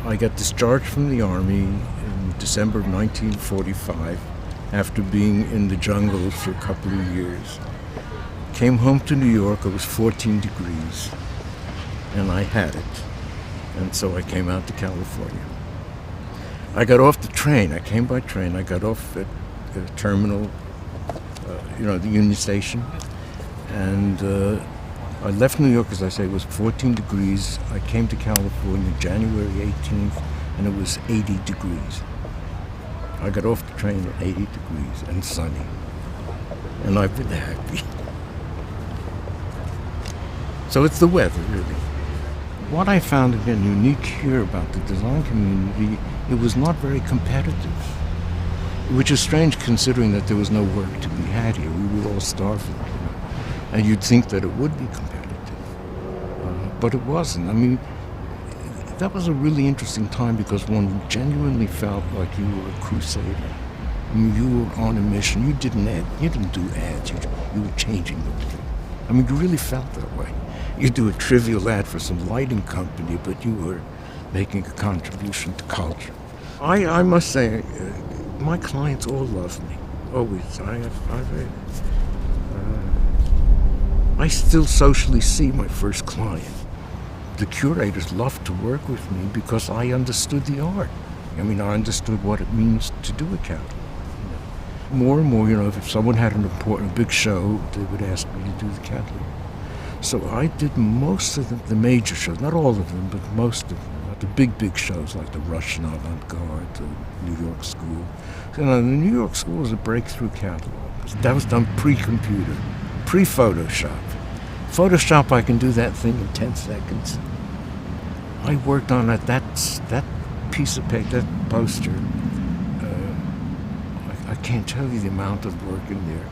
I got discharged from the Army in December of 1945 after being in the jungles for a couple of years. Came home to New York, it was 14 degrees, and I had it. And so I came out to California. I got off the train, I came by train, I got off at the terminal, the Union Station, and I left New York, as I say, it was 14 degrees. I came to California January 18th, and it was 80 degrees. I got off the train at 80 degrees and sunny, and I've been happy. So it's the weather, really. What I found, again, unique here about the design community, it was not very competitive, which is strange considering that there was no work to be had here. We were all starving, and you'd think that it would be competitive, but it wasn't. I mean, that was a really interesting time because one genuinely felt like you were a crusader. I mean, you were on a mission. You didn't do ads. You were changing the world. I mean, you really felt that way. You do a trivial ad for some lighting company, but you were making a contribution to culture. I must say, my clients all love me, always. I still socially see my first client. The curators loved to work with me because I understood the art. I mean, I understood what it means to do a catalog. More and more, if someone had an important big show, they would ask me to do the catalog. So I did most of the major shows, not all of them, but most of them. The big shows like the Russian Avant-Garde, the New York School. The New York School was a breakthrough catalog. That was done pre-computer, pre-Photoshop. Photoshop, I can do that thing in 10 seconds. I worked on that piece of paper, that poster. I can't tell you the amount of work in there.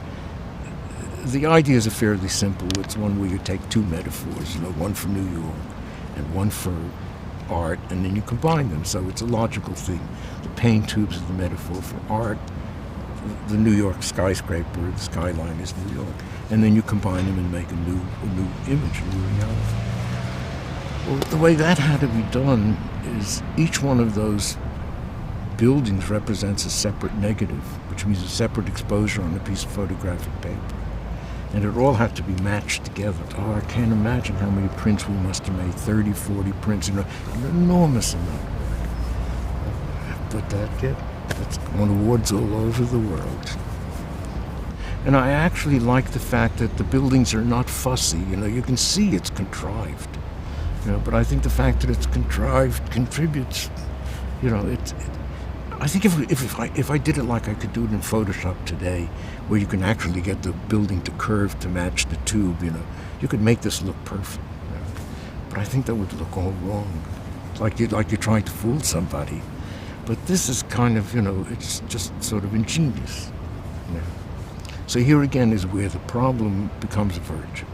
The ideas are fairly simple. It's one where you take two metaphors, one for New York and one for art, and then you combine them, so it's a logical thing. The paint tubes is the metaphor for art. The New York skyscraper, the skyline is New York, and then you combine them and make a new image, a new reality. Well, the way that had to be done is each one of those buildings represents a separate negative, which means a separate exposure on a piece of photographic paper. And it all had to be matched together. Oh, I can't imagine how many prints we must have made, 30, 40 prints, an enormous amount of work. But that's won awards all over the world. And I actually like the fact that the buildings are not fussy. You can see it's contrived. But I think the fact that it's contrived contributes. I think if I did it like I could do it in Photoshop today, where you can actually get the building to curve to match the tube, you could make this look perfect. But I think that would look all wrong, like you're trying to fool somebody. But this is kind of, it's just sort of ingenious. So here again is where the problem becomes a virtue.